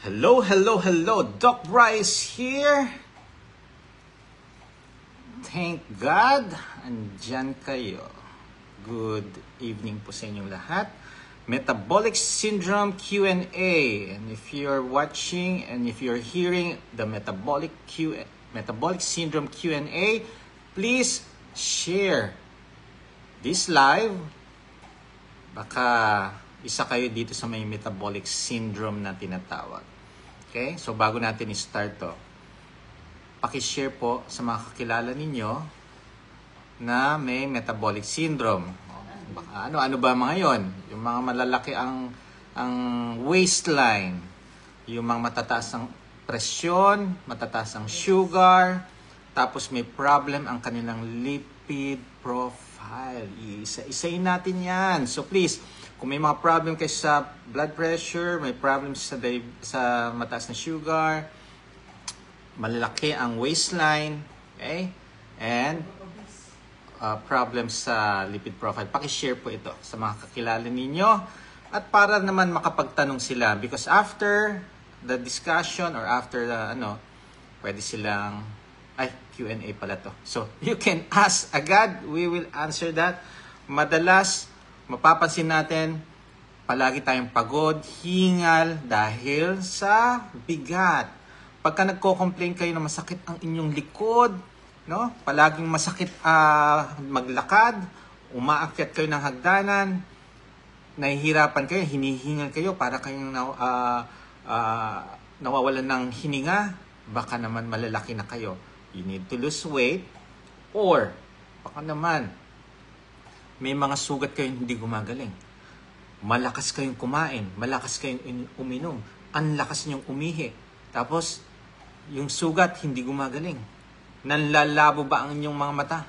Hello, hello, hello. Doc Bryce here. Thank God, andyan kayo. Good evening po sa inyong lahat. Metabolic Syndrome Q&A. And if you're watching and if you're hearing the Metabolic Syndrome Q&A, please share this live. Baka isa kayo dito sa may metabolic syndrome na tinatawag. Okay? So bago natin i-start to, paki-share po sa mga kakilala ninyo na may metabolic syndrome. Baka, ano ba mga yon? Yung mga malalaki ang waistline, yung mga matataas ang presyon, matataas ang sugar, tapos may problem ang kanilang lipid profile. Isa-isayin natin yan. So please, kung may mga problem kayo sa blood pressure, may problem sa mataas na sugar, malalaki ang waistline, okay? And problem sa lipid profile, paki-share po ito sa mga kakilala ninyo at para naman makapagtanong sila because after the discussion or after the pwede silang Q&A pala to. So, you can ask agad, we will answer that. Madalas mapapansin natin, palagi tayong pagod, hingal dahil sa bigat. Pagka nagko-complain kayo na masakit ang inyong likod, no? Palaging masakit maglakad, umaakyat kayo ng hagdanan, nahihirapan kayo, hinihingal kayo, para kayong nawawalan ng hininga, baka naman malalaki na kayo. You need to lose weight or baka naman may mga sugat kayong hindi gumagaling. Malakas kayong kumain, malakas kayong uminom, ang lakas niyong umihi. Tapos, yung sugat hindi gumagaling. Nanlalabo ba ang inyong mga mata?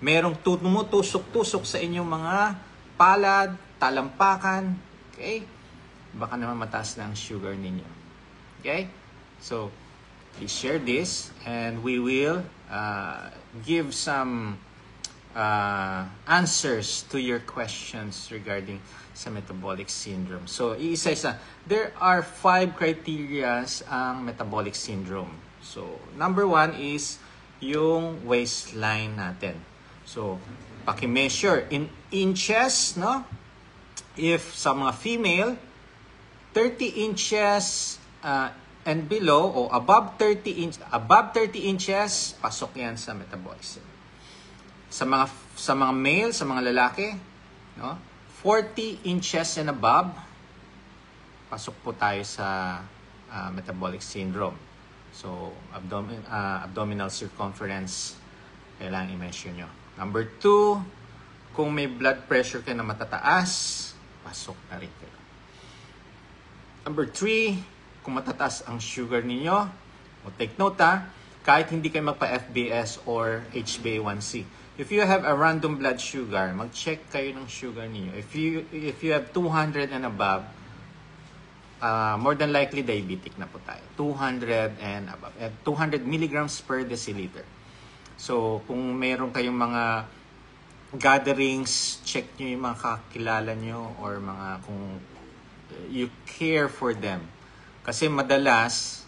Merong tumutusok-tusok sa inyong mga palad, talampakan. Okay? Baka naman mataas na ang sugar ninyo. Okay? So, please share this and we will give some answers to your questions regarding sa metabolic syndrome. So, isa-isa. There are 5 criteria ang metabolic syndrome. So, number 1 is yung waistline natin. So, paki-measure in inches, no? If sa mga female, 30 inches and below o above 30 inches, pasok yan sa metabolic syndrome. Sa mga male, sa mga lalaki, no? 40 inches and above, pasok po tayo sa metabolic syndrome. So, abdominal circumference, kailangan i-measure nyo. Number 2, kung may blood pressure kayo na matataas, pasok na rin kayo. Number 3, kung matataas ang sugar ninyo, take note kahit hindi kayo magpa-FBS or HbA1c. If you have a random blood sugar, mag-check kayo ng sugar niyo. If you have 200 and above, more than likely diabetic na po tayo. 200 and above. 200 milligrams per deciliter. So, kung meron kayong mga gatherings, check nyo yung mga kakilala nyo or mga kung you care for them. Kasi madalas,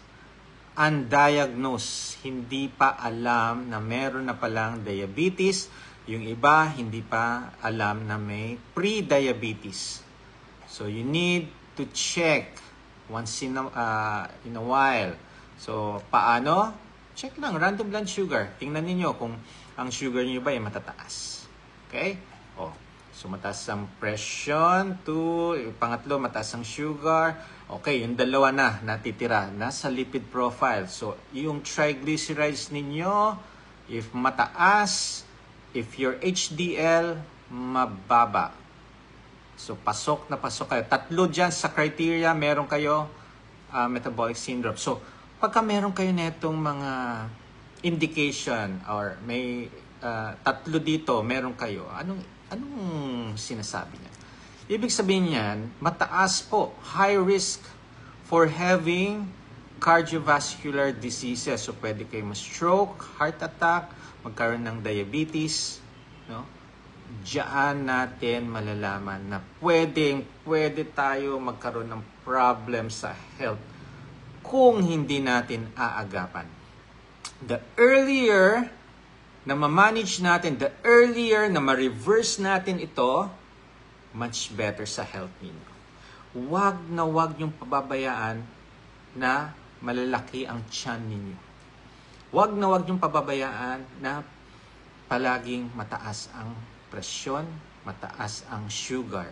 undiagnosed, hindi pa alam na meron na palang diabetes. Yung iba, hindi pa alam na may pre-diabetes. So, you need to check once in a while. So, paano? Check lang, random blood sugar. Tingnan niyo kung ang sugar niyo ba ay matataas. Okay? So, mataas ang presyon. Pangatlo, mataas ang sugar. Okay, yung dalawa na natitira, nasa lipid profile. So, yung triglycerides ninyo, if mataas, if your HDL, mababa. So, pasok na pasok kayo. 3 dyan sa criteria, meron kayo metabolic syndrome. So, pagka meron kayo netong mga indication or may 3 dito, meron kayo, anong sinasabi niya? Ibig sabihin niyan, mataas po, high risk for having cardiovascular diseases. So, pwede kayo ma-stroke, heart attack, magkaroon ng diabetes. No? Diyan natin malalaman na pwede tayo magkaroon ng problem sa health kung hindi natin aagapan. The earlier na ma-manage natin, the earlier na ma-reverse natin ito, much better sa health ninyo. Wag niyong pababayaan na malalaki ang tiyan ninyo. Wag niyong pababayaan na palaging mataas ang presyon, mataas ang sugar.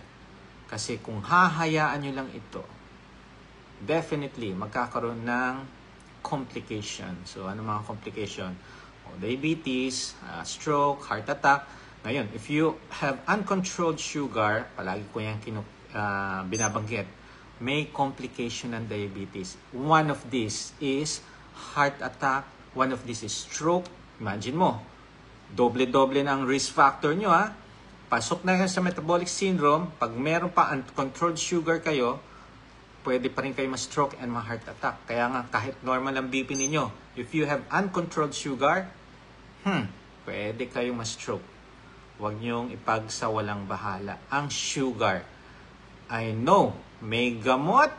Kasi kung hahayaan nyo lang ito, definitely magkakaroon ng complication. So, ano mga complication? Diabetes, stroke, heart attack. Ngayon, if you have uncontrolled sugar, palagi ko yan binabanggit, may complication ng diabetes. One of these is heart attack. One of these is stroke. Imagine mo, doble-doble na ang risk factor nyo, ha? Pasok na sa metabolic syndrome, pag meron pa uncontrolled sugar kayo, pwede pa rin kayo ma-stroke and ma-heart attack. Kaya nga, kahit normal ang BP ninyo, if you have uncontrolled sugar, pwede kayong ma-stroke. Huwag niyong ipagsawalang bahala. Ang sugar, I know, may gamot.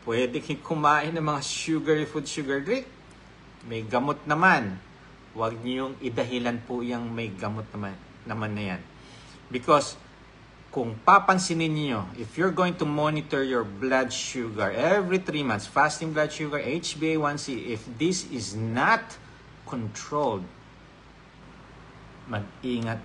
Pwede kayong kumain ng mga sugary food, sugar drink. May gamot naman. Huwag niyong idahilan po yung may gamot naman na yan. Because, kung papansinin niyo, if you're going to monitor your blood sugar every 3 months, fasting blood sugar, HbA1c, if this is not controlled, mag-ingat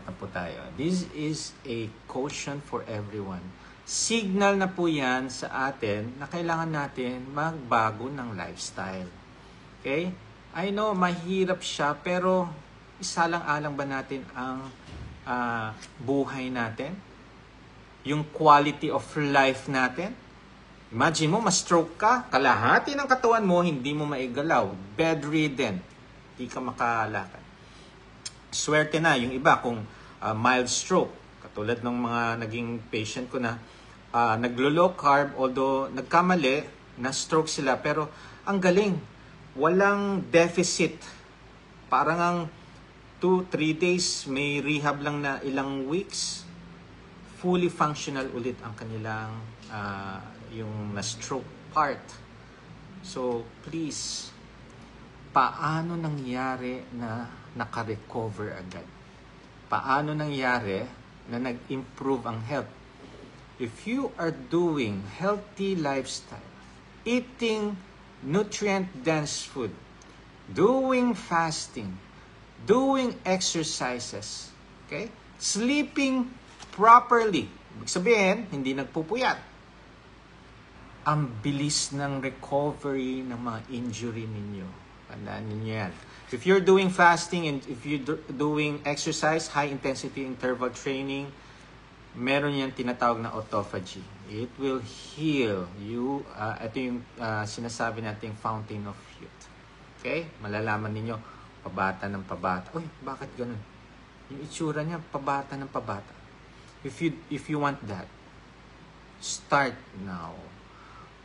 na po tayo. This is a caution for everyone. Signal na po yan sa atin na kailangan natin magbago ng lifestyle. Okay? I know, mahirap siya, pero isalang-alang ba natin ang buhay natin? Yung quality of life natin? Imagine mo, ma-stroke ka, kalahati ng katawan mo, hindi mo maigalaw, bedridden, hindi ka makalakad. Swerte na, yung iba, kung mild stroke, katulad ng mga naging patient ko na naglo-low carb, although nagkamali, na-stroke sila, pero ang galing, walang deficit. Parang ang 2-3 days, may rehab lang na ilang weeks, fully functional ulit ang kanilang yung na-stroke part. So, please, paano nangyari na naka-recover agad? Paano nangyari na nag-improve ang health? If you are doing healthy lifestyle, eating nutrient-dense food, doing fasting, doing exercises, okay? Sleeping properly. Ibig sabihin, hindi nagpupuyat. Ang bilis ng recovery ng mga injury ninyo. Tandaan ninyo yan. If you're doing fasting and if you're doing exercise, high-intensity interval training, meron yan tinatawag na autophagy. It will heal you. Ito yung sinasabi nating fountain of youth. Okay? Malalaman ninyo, pabata ng pabata. Uy, bakit ganun? Yung itsura niya, pabata ng pabata. If you want that, start now.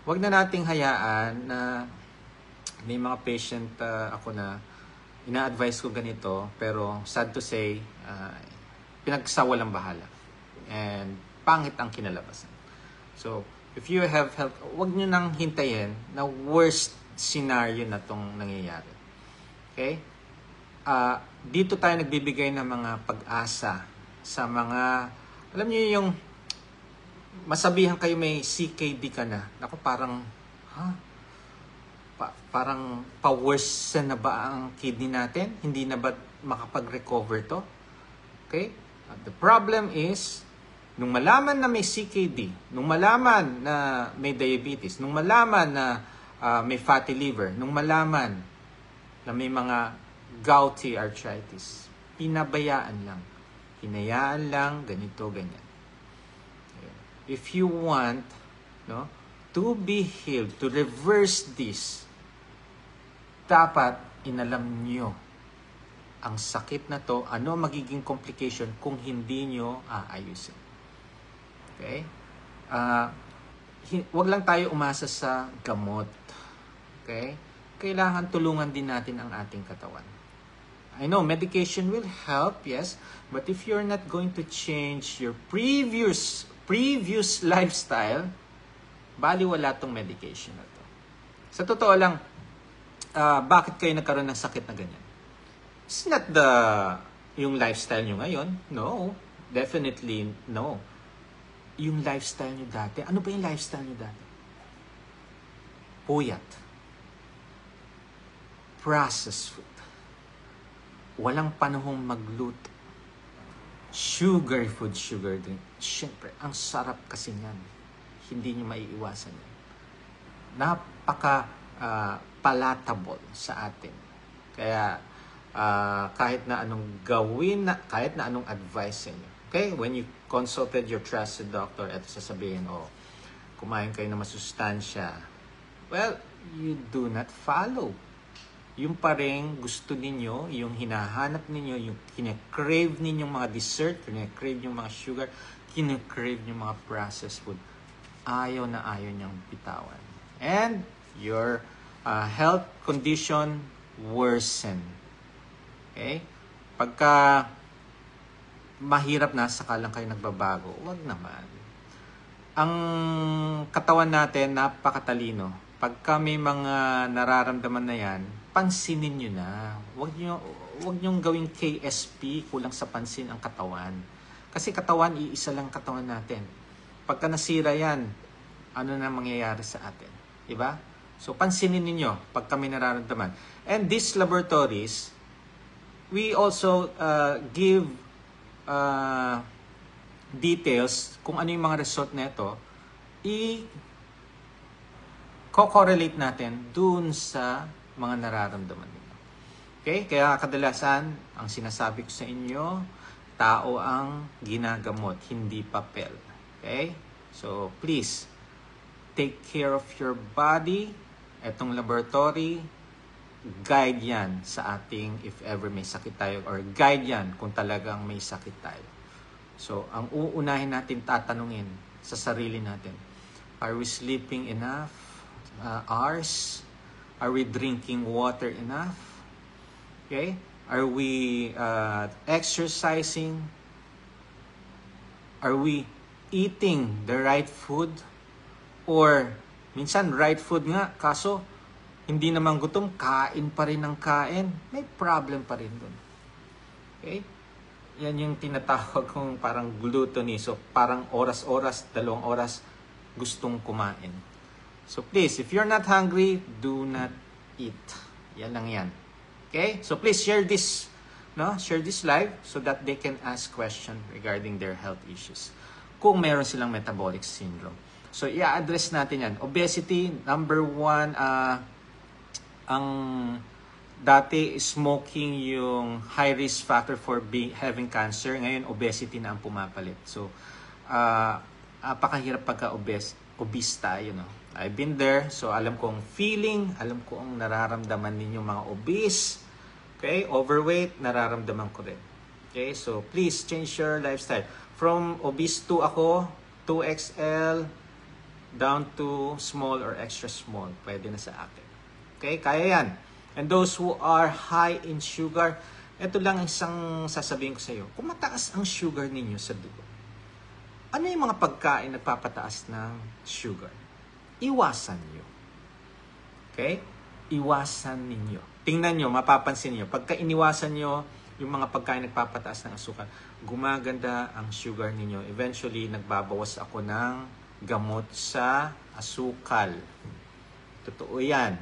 Huwag na nating hayaan na may mga patient ako na ina-advise ko ganito, pero sad to say, pinagsawalang bahala. And pangit ang kinalabasan. So, if you have health, huwag nyo nang hintayin na worst scenario na itong nangyayari. Okay? Dito tayo nagbibigay ng mga pag-asa sa mga, alam niyo yung masabihan kayo may CKD ka na. Ako parang, parang pa-worse na ba ang kidney natin? Hindi na ba makapag-recover to? Okay? The problem is, nung malaman na may CKD, nung malaman na may diabetes, nung malaman na may fatty liver, nung malaman na may mga gouty arthritis, pinabayaan lang. Hinayaan lang, ganito, ganyan. If you want to be healed, to reverse this, dapat inalam nyo ang sakit na to, ano magiging complication kung hindi nyo aayusin. Okay? Huwag lang tayo umasa sa gamot. Okay? Kailangan tulungan din natin ang ating katawan. I know medication will help, yes, but if you're not going to change your previous lifestyle, baliwala tong medication na to. Sa totoo lang, bakit kayo nagkaroon ng sakit na ganyan? It's not yung lifestyle nyo ngayon. No. Definitely no. Yung lifestyle nyo dati. Ano ba yung lifestyle nyo dati? Puyat. Processed food. Walang panahong magluto. Sugar food, sugar drink. Siyempre, ang sarap kasi yan. Hindi nyo maiiwasan yan. Napaka palatable sa atin. Kaya, kahit na anong gawin, kahit na anong advice niyo. Okay? When you consulted your trusted doctor, eto sasabihin, kumain kayo ng masustansya. Well, you do not follow. Yung pa rin gusto ninyo, yung hinahanap ninyo, yung kine-crave ninyong mga dessert, kine-crave yung mga sugar, kine-crave yung mga processed food. Ayaw na ayaw niyang bitawan. And your health condition worsen. Okay? Pagka mahirap na, saka lang kayo nagbabago. Huwag naman. Ang katawan natin, napakatalino. Pagka may mga nararamdaman na yan, pansinin nyo na. Huwag nyo gawing KSP, kulang sa pansin ang katawan. Kasi katawan, iisa lang katawan natin. Pagka nasira yan, ano na mangyayari sa atin? Diba? So, pansinin ninyo pag kami nararamdaman. And these laboratories, we also give details kung ano yung mga result na ito, i-correlate natin dun sa mga nararamdaman ninyo. Okay? Kaya kadalasan, ang sinasabi ko sa inyo, tao ang ginagamot, hindi papel. Okay? So, please, take care of your body. Etong laboratory, guide yan sa ating if ever may sakit tayo, or guide yan kung talagang may sakit tayo. So, ang uunahin natin tatanungin sa sarili natin, are we sleeping enough hours? Are we drinking water enough? Okay? Are we exercising? Are we eating the right food? Or minsan right food nga, kaso hindi naman gutom, kain pa rin ng kain, may problem pa rin dun. Okay? Yan yung tinatawag kong parang gluttony. So, parang oras-oras, 2 oras, gustong kumain. So, please, if you're not hungry, do not eat. Yan lang yan. Okay? So, please share this, share this live so that they can ask questions regarding their health issues. Kung meron silang metabolic syndrome. So, i-address natin yan. Obesity, number 1, ang dati smoking yung high risk factor for having cancer. Ngayon, obesity na ang pumapalit. So, napakahirap pagka obese tayo, no? I've been there, so alam ko ang feeling, alam ko ang nararamdaman ninyo mga obese. Okay? Overweight, nararamdaman ko rin. Okay? So, please change your lifestyle. From obese to ako, 2XL, down to small or extra small. Pwede na sa akin. Okay? Kaya yan. And those who are high in sugar, ito lang isang sasabihin ko sa iyo. Kung mataas ang sugar ninyo sa dugo, ano yung mga pagkain nagpapataas ng sugar? Iwasan nyo. Okay? Iwasan ninyo. Tingnan nyo, mapapansin nyo. Pagka iniwasan nyo yung mga pagkain nagpapataas ng asukal, gumaganda ang sugar ninyo. Eventually, nagbabawas ako ng gamot sa asukal. Totoo yan.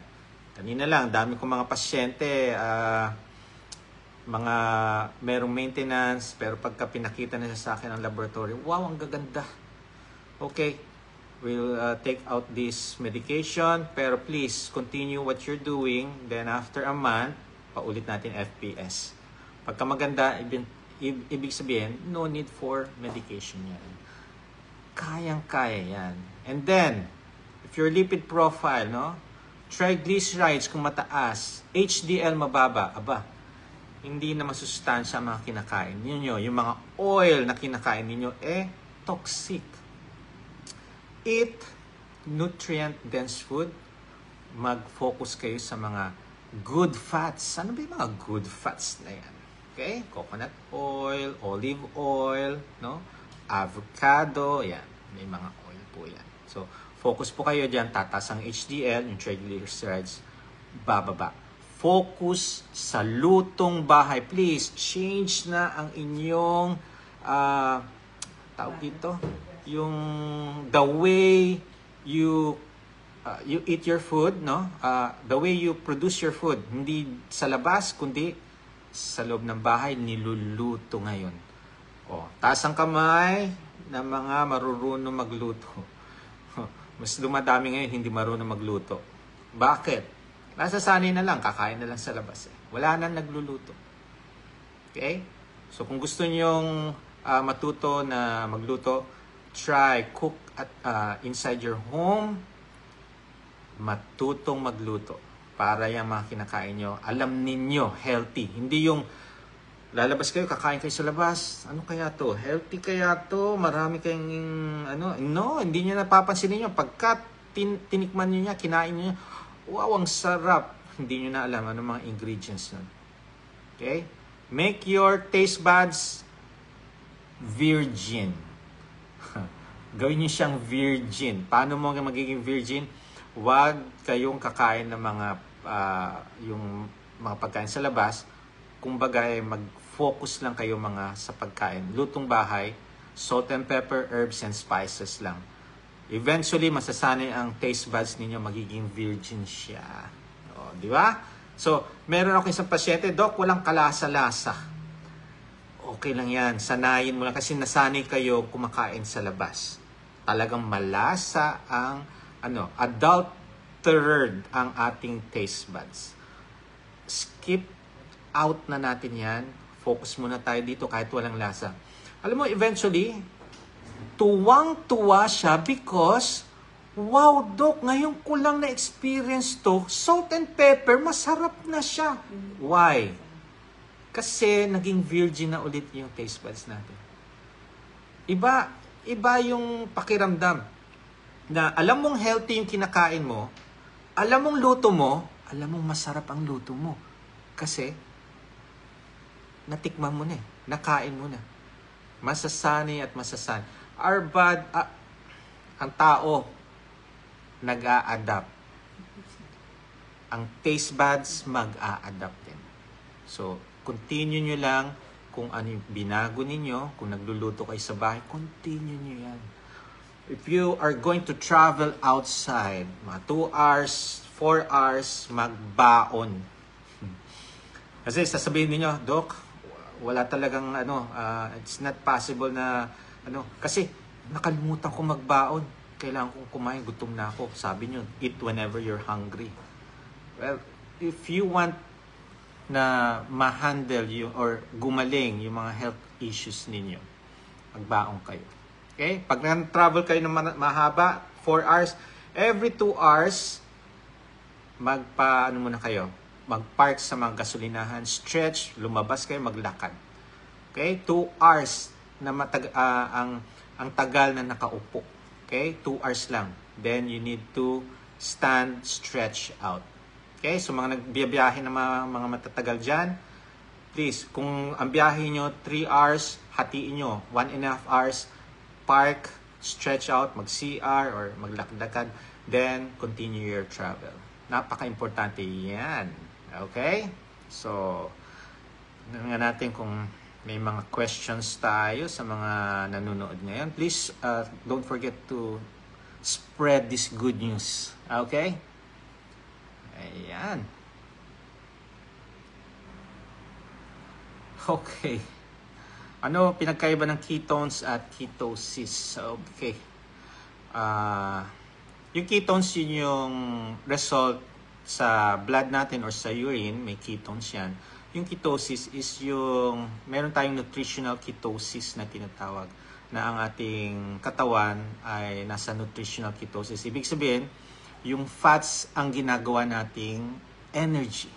Kanina lang, dami kong mga pasyente, mga merong maintenance, pero pagka pinakita na sa akin ang laboratory, wow, ang gaganda. Okay, we'll take out this medication, pero please continue what you're doing. Then after a month, paulit natin FPS. Pagka maganda, ibig sabihin, no need for medication yan. Kayang-kaya yan. And then, if your lipid profile, triglycerides kung mataas, HDL mababa, hindi na masustansya ang mga kinakain ninyo. Yung mga oil na kinakain ninyo, toxic. Eat nutrient-dense food. Mag-focus kayo sa mga good fats. Ano ba yung mga good fats na yan? Okay? Coconut oil, olive oil, avocado, yan. May mga oil po yan. So, Focus po kayo dyan, tataas ang HDL, yung triglycerides, bababa. Focus sa lutong bahay. Please, change na ang inyong, tawag dito, yung the way you eat your food, no? The way you produce your food. Hindi sa labas, kundi sa loob ng bahay, niluluto ngayon. Taas ang kamay ng mga marurunong magluto. Mas dumadami ngayon hindi marunong magluto. Bakit? Nasasanay na lang, kakain na lang sa labas. Wala na nagluluto. Okay? So kung gusto nyong matuto na magluto, try cook at inside your home. Matutong magluto. Para yung mga kinakain nyo, alam ninyo, healthy. Hindi yung lalabas kayo, kakain kayo sa labas. Ano kaya to? Healthy kaya to? Marami kayong No, hindi nyo napapansin ninyo. Pagka tinikman nyo niya, kinain nyo niya, wow, ang sarap. Hindi nyo na alam ano mga ingredients nun. Okay? Make your taste buds virgin. Gawin nyo siyang virgin. Paano mo magiging virgin? Huwag kayong kakain ng mga yung mga pagkain sa labas. Kumbaga mag-focus lang kayo mga sa pagkain. Lutong bahay, salt and pepper, herbs and spices lang. Eventually, masasanay ang taste buds ninyo, magiging virgin siya. Di ba? So, meron ako isang pasyente, Doc, walang kalasa-lasa. Okay lang yan. Sanayin mo lang kasi nasanay kayo kumakain sa labas. Talagang malasa ang adulterated ang ating taste buds. Skip out na natin yan. Focus muna tayo dito kahit walang lasa. Alam mo, eventually, tuwang-tuwa siya because, wow, Doc, ngayon ko lang na-experience to, salt and pepper, masarap na siya. Why? Kasi naging virgin na ulit yung taste buds natin. Iba yung pakiramdam na alam mong healthy yung kinakain mo, alam mong luto mo, alam mong masarap ang luto mo. Kasi, natikman mo na nakain mo na. Masasanay at masasanay. Ang tao, nag-a-adapt. Ang taste buds, mag-a-adapt din. So, continue nyo lang kung ano yung binago ninyo, kung nagluluto kayo sa bahay, continue nyo yan. If you are going to travel outside, mga 2 hours, 4 hours, magbaon. Kasi sasabihin niyo, Doc, wala talagang it's not possible na kasi nakalimutan ko magbaon. Kailangan kong kumain, gutom na ako. Sabi niyo, eat whenever you're hungry. Well, if you want na ma-handle yung or gumaling yung mga health issues ninyo, magbaon kayo. Okay? Pag travel kayo ng mahaba, 4 hours, every 2 hours, muna kayo. Mag-park sa mga gasolinahan, stretch, lumabas kayo, maglakad. Okay? 2 hours na ang tagal na nakaupo. Okay? 2 hours lang. Then you need to stand, stretch out. Okay? So mga nagbiyahe na mga matatagal dyan, please, kung ang biyahe nyo 3 hours, hatiin nyo 1.5 hours, park, stretch out, mag-CR or maglakad-lakad, then continue your travel. Napaka-importante yan. Okay? So, tingnan natin kung may mga questions tayo sa mga nanonood ngayon. Please, don't forget to spread this good news. Okay? Ayan. Okay. Ano pinagkaiba ng ketones at ketosis? Okay. Yung ketones, yun yung result sa blood natin or sa urine, may ketones yan. Yung ketosis is yung, meron tayong nutritional ketosis na tinatawag, na ang ating katawan ay nasa nutritional ketosis. Ibig sabihin, yung fats ang ginagawa nating energy.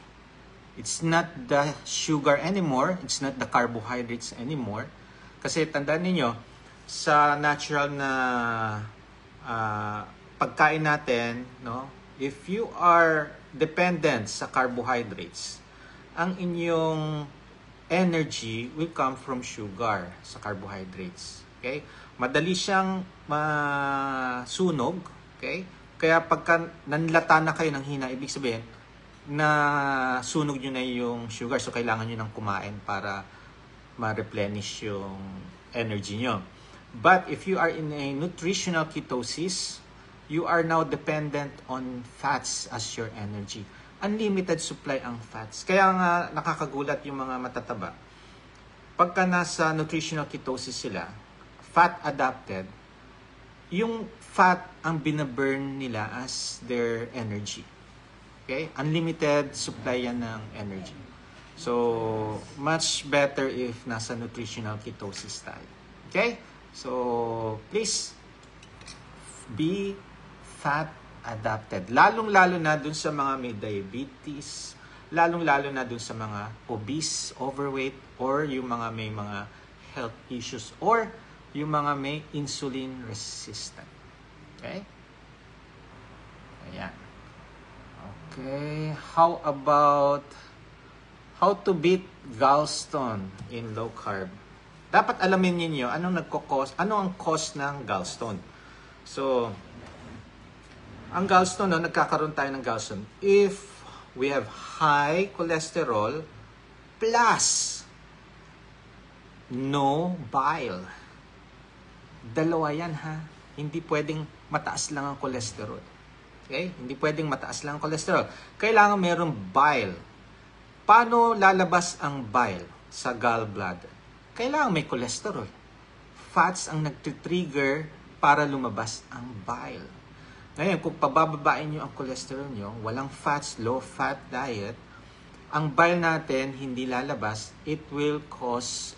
It's not the sugar anymore. It's not the carbohydrates anymore. Kasi tandaan niyo sa natural na pagkain natin, no? If you are dependent sa carbohydrates, ang inyong energy will come from sugar sa carbohydrates. Okay? Madali siyang masunog. Okay? Kaya pagka nanlata na kayo ng hina, ibig sabihin, na sunog nyo na yung sugar. So, kailangan nyo nang kumain para ma-replenish yung energy nyo. But if you are in a nutritional ketosis, you are now dependent on fats as your energy. Unlimited supply ang fats. Kaya nga nakakagulat yung mga matataba. Pagka nasa nutritional ketosis sila, fat adapted, yung fat ang binaburn nila as their energy. Okay? Unlimited supply yan ng energy. So, much better if nasa nutritional ketosis tayo. Okay? So, please, be fat adapted. Lalong-lalo na dun sa mga may diabetes, lalong-lalo na dun sa mga obese, overweight, or yung mga may mga health issues, or yung mga may insulin resistant. Okay? Ayan. Okay. How about how to beat gallstone in low carb? Dapat alamin niyo ano ang cause ng gallstone. So, ang gallstone, nagkakaroon tayo ng gallstone if we have high cholesterol plus no bile. Dalawa yan, ha. Hindi pwedeng mataas lang ang cholesterol. Okay? Hindi pwedeng mataas lang ang cholesterol. Kailangan mayroong bile. Paano lalabas ang bile sa gallbladder? Kailangan may cholesterol. Fats ang nagtitrigger para lumabas ang bile. Ngayon, kung pabababain nyo ang cholesterol nyo, walang fats, low-fat diet, ang bile natin hindi lalabas, it will cause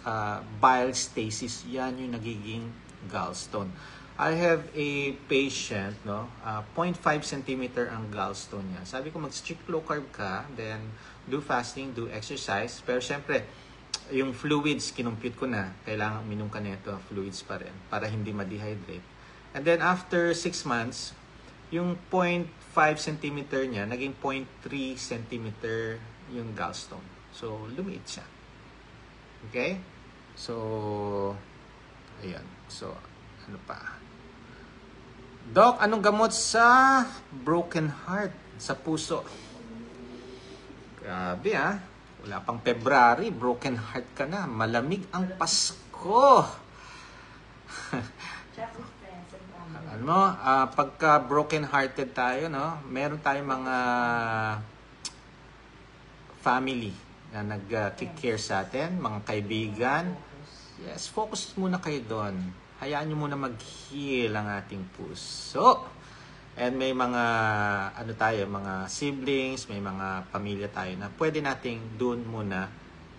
bile stasis. Yan yung nagiging gallstone. I have a patient, 0.5 cm ang gallstone niya. Sabi ko, mag-strict low carb ka, then do fasting, do exercise. Pero syempre, yung fluids, kinumpute ko na. Kailangan minom ka nito, fluids pa rin, para hindi ma-dehydrate. And then after 6 months, yung 0.5 cm niya, naging 0.3 cm yung gallstone. So, lumiit siya. Okay? So, ayan. So, ano pa? Doc, anong gamot sa broken heart, sa puso? Grabe, ha? Wala pang February, broken heart ka na. Malamig ang Pasko. Alam mo, pagka broken-hearted tayo, meron tayong mga family na nag-take-care sa atin, mga kaibigan. Yes, focus muna kayo doon. Hayaan nyo muna mag-heal ang ating puso. And may mga, mga siblings, may mga pamilya tayo na pwede nating doon muna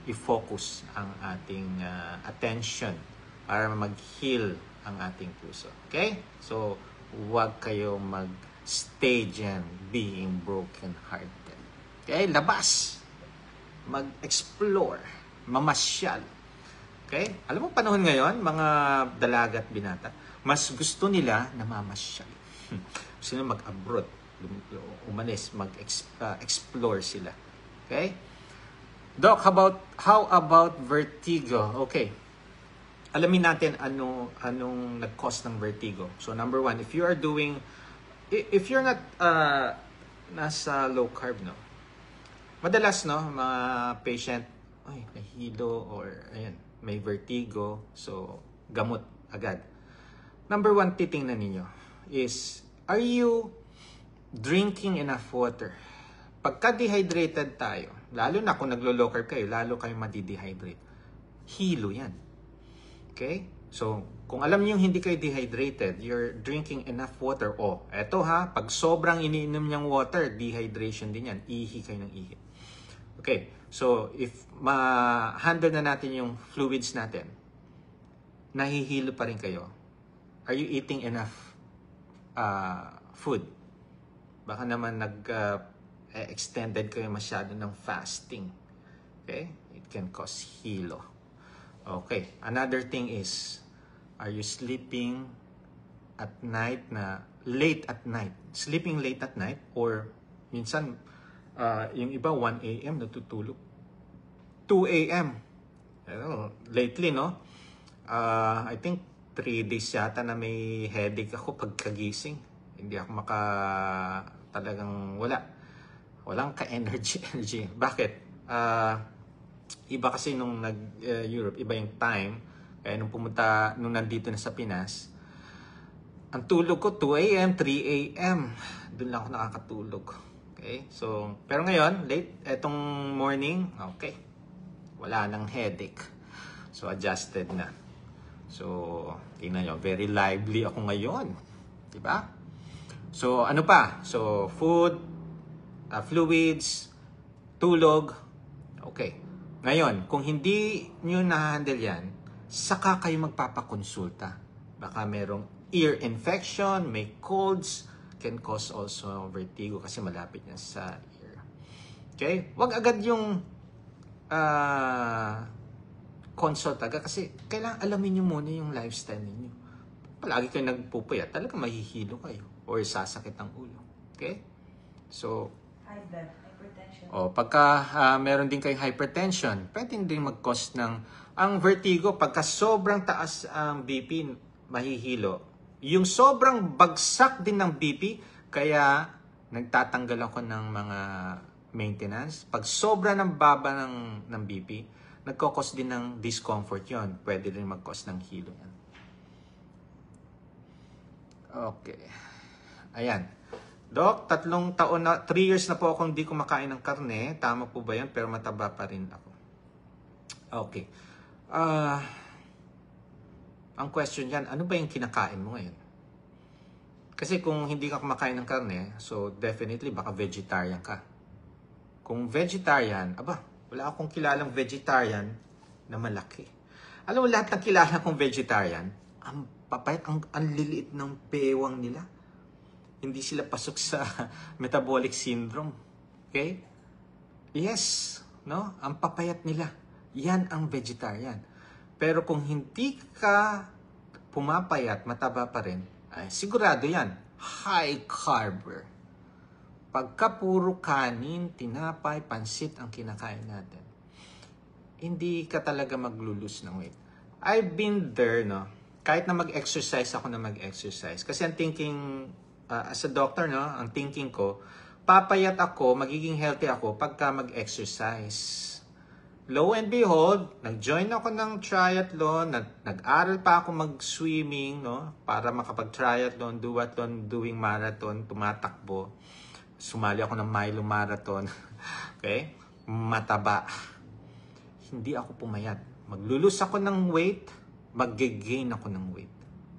i-focus ang ating attention para mag-heal ang ating puso. Okay? So, huwag kayong mag-stay dyan being broken-hearted. Okay? Labas. Mag-explore. Mamasyal. Okay? Alam mo, panahon ngayon, mga dalaga at binata, mas gusto nila na mamasyal. Gusto nila mag-abroad. Umalis. Mag-explore sila. Okay? Doc, how about vertigo? Okay. Alamin natin anong nag-cause ng vertigo. So number 1, if you're not nasa low carb, madalas mga patient nahilo or may vertigo, so gamot agad. Number 1, titingnan ninyo is, are you drinking enough water? Pagka dehydrated tayo, lalo na kung naglo-low carb kayo, lalo kayong madi-dehydrate. Hilo yan. Okay? So, kung alam niyo hindi kayo dehydrated, you're drinking enough water. Eto pag sobrang iniinom niyang water, dehydration din yan. Ihi kayo ng ihi. Okay, so if ma-handle na natin yung fluids natin, nahihilo pa rin kayo. Are you eating enough food? Baka naman extended kayo masyado ng fasting. Okay? It can cause hilo. Okay, another thing is, are you sleeping at night late at night? Sleeping late at night, or minsan, yung iba 1 a.m. natutulog. 2 a.m. Lately, I think 3 days yata na may headache ako pagkagising. Hindi ako talagang walang ka-energy. Bakit? Iba kasi nung Europe, iba yung time. Kaya nung nandito na sa Pinas, ang tulog ko 2 a.m., 3 a.m. Doon lang ako nakakatulog. Okay? So, pero ngayon, etong morning, okay. Wala nang headache. So, adjusted na. So, tingnan nyo, very lively ako ngayon. Diba? So, ano pa? So, food, fluids, tulog. Okay. Ngayon, kung hindi nyo na-handle yan, saka kayo magpapakonsulta. Baka merong ear infection, may colds, can cause also vertigo kasi malapit yan sa ear. Okay? Huwag agad yung consult agad kasi kailangan alamin nyo muna yung lifestyle ninyo. Palagi kayo nagpupuyat, talaga mahihilo kayo or sasakit ang ulo. Okay? So, High blood, hypertension. pagka meron din kayong hypertension, pwede din mag-cause ng ang vertigo. Pagka sobrang taas ang BP, mahihilo. Yung sobrang bagsak din ng BP, kaya nagtatanggal ako ng mga maintenance. Pag sobra ng baba ng BP, nagkakos din ng discomfort yon. Pwede din mag-cause ng hilo yan. Okay. Ayan. Doc, 3 years na po akong hindi kumakain ng karne. Tama po ba yan? Pero mataba pa rin ako. Okay. Ang question dyan, ano ba yung kinakain mo ngayon? Kasi kung hindi ka kumakain ng karne, so definitely baka vegetarian ka. Kung vegetarian, wala akong kilalang vegetarian na malaki. Alam mo, lahat ng kilala kong vegetarian, ang papayat, ang liliit ng pewang nila. Hindi sila pasok sa metabolic syndrome. Okay? Yes, no? Ang papayat nila. Yan ang vegetarian. Pero kung hindi ka pumapayat, mataba pa rin, ay sigurado yan. High carber. Pagka puro kanin, tinapay, pansit ang kinakain natin, hindi ka talaga maglulus ng weight. I've been there, no? Kahit na mag-exercise ako na mag-exercise. Kasi ang thinking, as a doctor, no? Ang thinking ko, papayat ako, magiging healthy ako pagka mag-exercise. Lo and behold, nag-join ako ng triathlon, nag-aral pa ako mag-swimming, no? Para makapag-triathlon, duathlon, doing marathon, tumatakbo. Sumali ako ng Milo Marathon. Okay? Mataba. Hindi ako pumayat. Maglulus ako ng weight, mag-gain ako ng weight.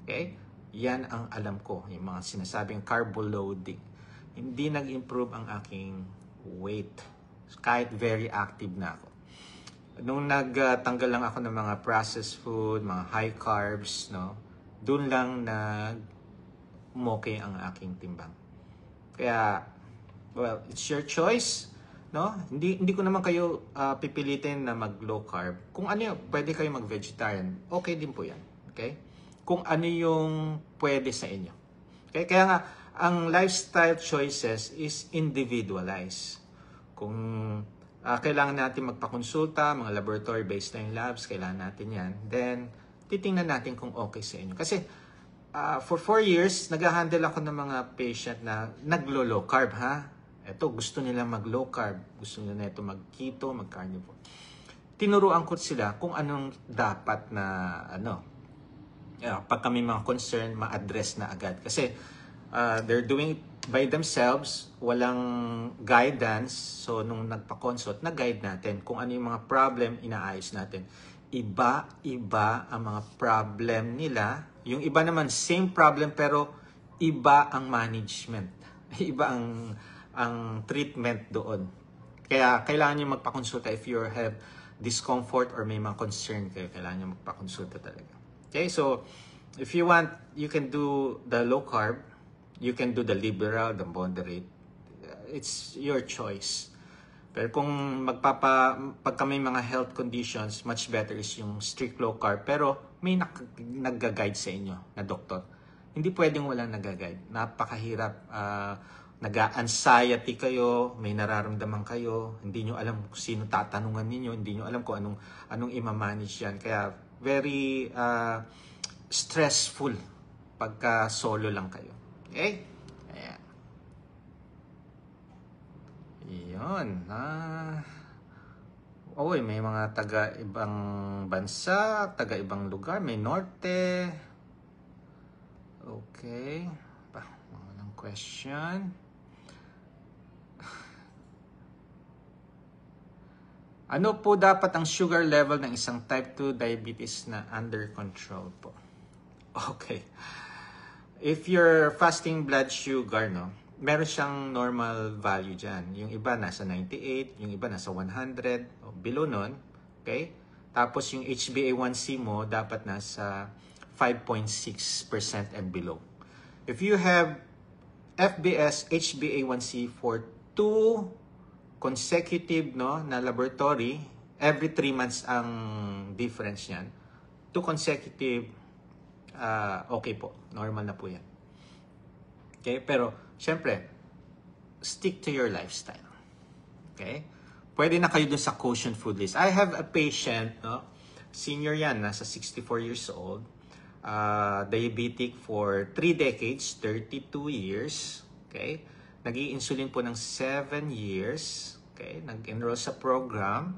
Okay? Yan ang alam ko, yung mga sinasabing carbo loading. Hindi nag-improve ang aking weight. Kahit very active na ako. Nung nagtanggal lang ako ng mga processed food, mga high carbs, no? Doon lang umoke ang aking timbang. Kaya, well, it's your choice, no? Hindi ko naman kayo pipilitin na mag-low carb. Kung ano yung pwede kayo mag-vegetarian, okay din po yan. Okay? Kung ano yung pwede sa inyo. Okay? Kaya nga, ang lifestyle choices is individualized. Kung kailangan natin magpakonsulta, mga laboratory-based na yung labs, kailangan natin yan. Then, titingnan natin kung okay sa inyo. Kasi, for 4 years, nag-handle ako ng mga patient na naglo-low carb, ha? Ito, gusto nila mag-low carb. Gusto nila ito mag-keto, mag-carnivore. Tinuruan ko sila kung anong dapat na, pag kami mga concern, ma-address na agad. Kasi, they're doing it by themselves, walang guidance. So, nung nagpa-consult, nag-guide natin kung ano yung mga problem, inaayos natin. Iba-iba ang mga problem nila. Yung iba naman, same problem, pero iba ang management. Iba ang treatment doon. Kaya, kailangan nyo magpa-consulta if you have discomfort or may mga concern kayo. Kailangan nyo magpa-consulta talaga. Okay, so, if you want, you can do the low carb. You can do the liberal, the moderate. It's your choice. Pero kung pagka may mga health conditions, much better is yung strict low carb. Pero may nag-guide sa inyo na doktor. Hindi pwedeng walang nag-guide. Napakahirap. Nag-anxiety kayo, may nararamdaman kayo, hindi nyo alam kung sino tatanungan ninyo, hindi nyo alam kung anong i-manage yan. Kaya very stressful pagka solo lang kayo. Okay? Yun. May mga taga-ibang bansa, taga-ibang lugar, may norte. Okay. Walang question. Ano po dapat ang sugar level ng isang type 2 diabetes na under control po? Okay. If your fasting blood sugar, no, meron siyang normal value dyan. Yung iba nasa 98, yung iba nasa 100, o below nun. Okay? Tapos yung HbA1c mo dapat nasa 5.6% and below. If you have FBS HbA1c for 2 consecutive na laboratory, every 3 months ang difference niyan. 2 consecutive, okay po. Normal na po yan. Okay? Pero, syempre, stick to your lifestyle. Okay? Pwede na kayo dun sa quotient food list. I have a patient, senior yan, nasa 64 years old, diabetic for 3 decades, 32 years. Okay? Nag-i-insulin po ng 7 years. Okay? Nag-enroll sa program.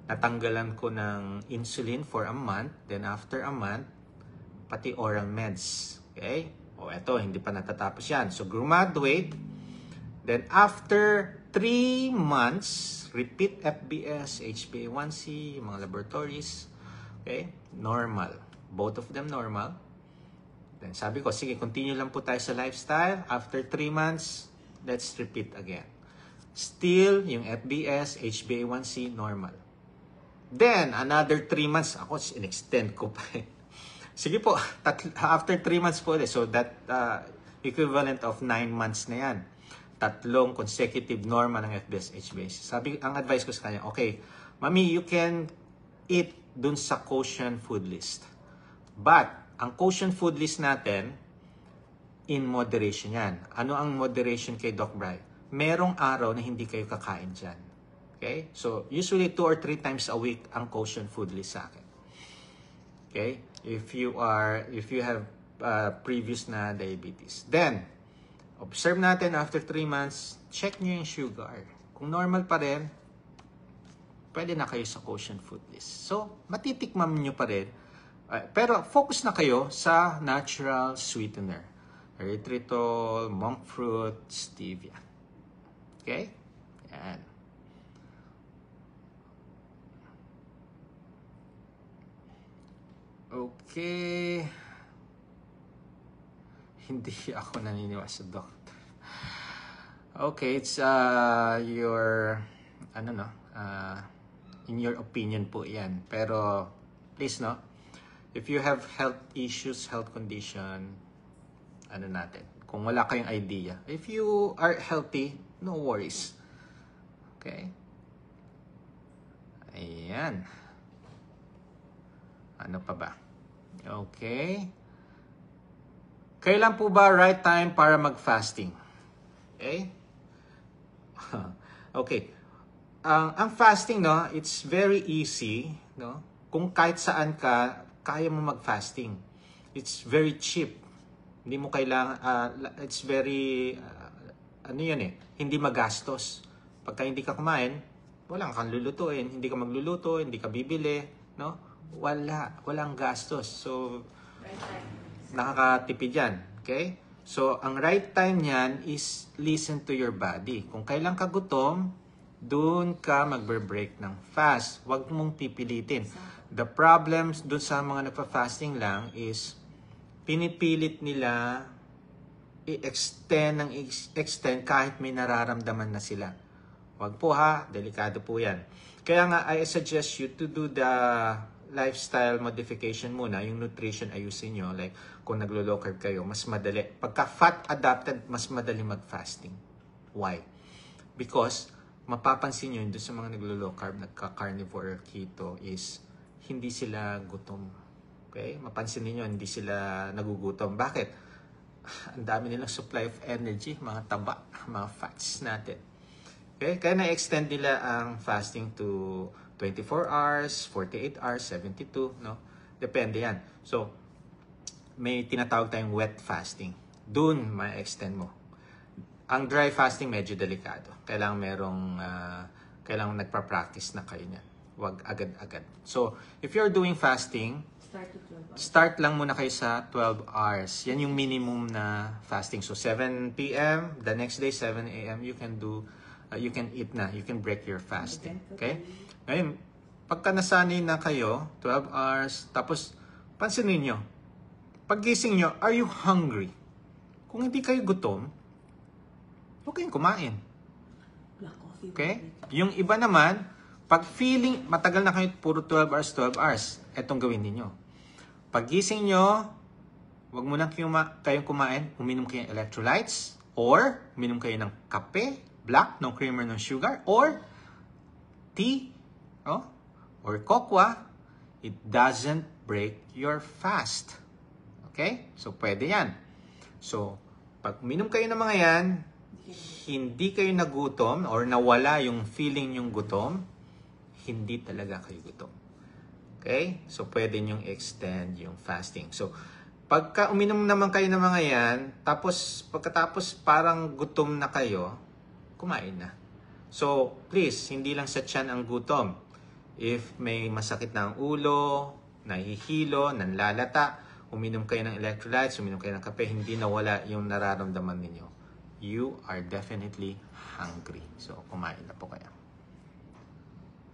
Natanggalan ko ng insulin for a month. Then after a month, pati oral meds. Okay? Eto, hindi pa natatapos yan. So, graduate. Then after 3 months, repeat FBS, HbA1c, mga laboratories. Okay? Normal. Both of them normal. Then sabi ko, sige, continue lang po tayo sa lifestyle. After 3 months, let's repeat again. Still, yung FBS, HbA1c, normal. Then, another 3 months, ako, in-extend ko pa eh. Sige po, after 3 months po ulit. So, that equivalent of 9 months na yan. 3 consecutive normal ng FBS, HbA1c. Sabi, ang advice ko sa kanya, okay, Mami, you can eat dun sa quotient food list. But, ang quotient food list natin, in moderation yan. Ano ang moderation kay Doc Bry? Merong araw na hindi kayo kakain dyan. Okay? So, usually 2 or 3 times a week ang quotient food list sa akin. Okay? If you have previous na diabetes. Then, observe natin after 3 months, check nyo yung sugar. Kung normal pa rin, pwede na kayo sa quotient food list. So, matitikman nyo pa rin. Pero focus na kayo sa natural sweetener. Erythritol, monk fruit, stevia. Okay? Yan. Okay. Hindi ako naniniwala sa doctor. Okay, it's your in your opinion po 'yan. Pero please if you have health issues, health condition, kung wala kayong idea. If you are healthy, no worries. Okay? Ayan. Ano pa ba? Okay. Kailan po ba right time para mag-fasting? Okay? Okay. Ang fasting, it's very easy, Kung kahit saan ka, kaya mo mag-fasting. It's very cheap. Hindi mo kailangan, it's very, hindi magastos. Pagka hindi ka kumain, walang lulutuin, hindi ka magluluto, hindi ka bibili, walang gastos. So, nakakatipid yan, okay? So, ang right time niyan is listen to your body. Kung kailan ka gutom, doon ka magbe-break ng fast. Huwag mong pipilitin. The problems doon sa mga nagpa-fasting lang is, pinipilit nila i-extend kahit may nararamdaman na sila. Wag po ha, delikado po yan. Kaya nga, I suggest you to do the lifestyle modification muna, yung nutrition ayusin nyo, like kung naglo-low carb kayo, mas madali. Pagka fat adapted, mas madali mag-fasting. Why? Because, mapapansin nyo, doon sa mga naglo-low carb, nagka-carnivore or keto is, hindi sila gutom. Okay? Mapansin niyo hindi sila nagugutom. Bakit? Ang dami nilang supply of energy, mga taba, mga fats natin. Okay? Kaya na-extend nila ang fasting to 24 hours, 48 hours, 72, Depende yan. So, may tinatawag tayong wet fasting. Doon ma-extend mo. Ang dry fasting medyo delikado. Kailangan nagpa-practice na kayo niyan. Huwag agad-agad. So, if you're doing fasting, Start to 12 hours. start lang muna kayo sa 12 hours. Yan yung minimum na fasting. So, 7 p.m., the next day, 7 a.m., you can eat na. You can break your fasting. Okay? Ngayon, pagka nasanay na kayo, 12 hours, tapos, pansinin nyo, paggising nyo, are you hungry? Kung hindi kayo gutom, huwag kayong kumain. Black coffee. Okay? Yung iba naman, pag feeling, matagal na kayo, puro 12 hours, etong gawin ninyo. Paggising nyo, huwag mo lang kayong kumain, uminom kayo ng electrolytes, or uminom kayo ng kape, black, no creamer, no sugar, or tea, or cocoa. It doesn't break your fast. Okay? So, pwede yan. So, pag uminom kayo ng mga yan, hindi kayo nagutom or nawala yung feeling yung gutom, hindi talaga kayo gutom. Okay? So, pwede nyong extend yung fasting. So, pagka uminom naman kayo ng mga yan, pagkatapos parang gutom na kayo, kumain na. So, please, hindi lang sa tiyan ang gutom. If may masakit na ang ulo, nahihilo, nanlalata, uminom kayo ng electrolytes, uminom kayo ng kape, hindi nawala yung nararamdaman ninyo. You are definitely hungry. So, kumain na po kayo.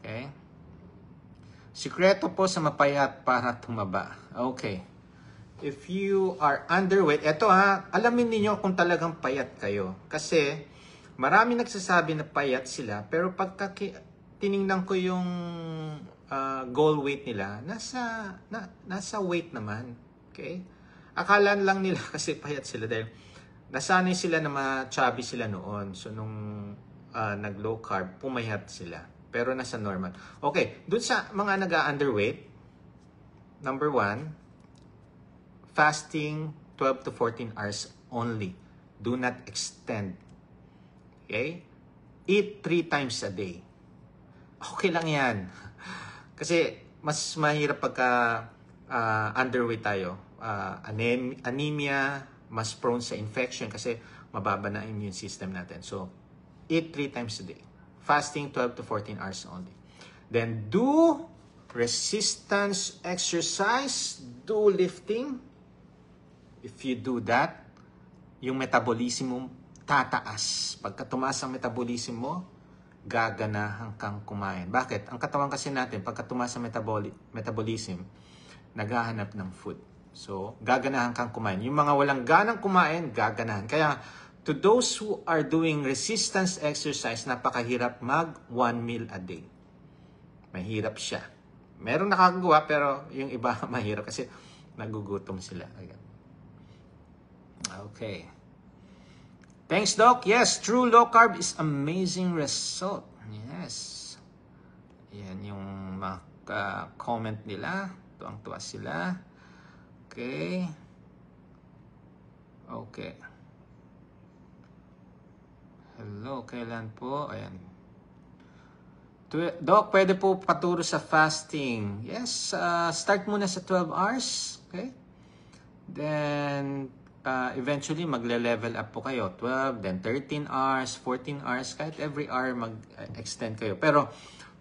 Okay? Sikreto po sa mapayat para tumaba. Okay. If you are underweight, eto alamin niyo kung talagang payat kayo. Kasi, marami nagsasabi na payat sila, pero pagka tiningnan ko yung goal weight nila, nasa weight naman. Okay? Akala lang nila kasi payat sila dahil nasanay sila na ma-chubby sila noon. So, nung nag-low carb, pumayat sila. Pero nasa normal. Okay, dun sa mga nag-underweight, number 1, fasting 12 to 14 hours only. Do not extend. Okay? Eat 3 times a day. Okay lang yan. Kasi mas mahirap pagka underweight tayo. Anemia, mas prone sa infection kasi mababa na immune system natin. So, eat 3 times a day. Fasting 12 to 14 hours only. Then, do resistance exercise, do lifting. If you do that, yung metabolism mo tataas. Pagka tumaas ang metabolism mo, gaganahan kang kumain. Bakit? Ang katawan kasi natin, pagka tumaas ang metabolism, naghahanap ng food. So, gaganahan kang kumain. Yung mga walang ganang kumain, gaganahan. Kaya, to those who are doing resistance exercise, napakahirap mag 1 meal a day. Mahirap siya. Meron nakakagawa, pero yung iba mahirap kasi nagugutom sila. Okay. Thanks, Doc. Yes, true low carb is amazing result. Yes. Yan yung mga comment nila. Tuwang-tuwa sila. Okay. Okay. Hello, kailan po? Ayan. Doc, pwede po paturo sa fasting. Yes, start muna sa 12 hours. Okay? Then, eventually, magle-level up po kayo. 12, then 13 hours, 14 hours. Kahit every hour mag-extend kayo. Pero,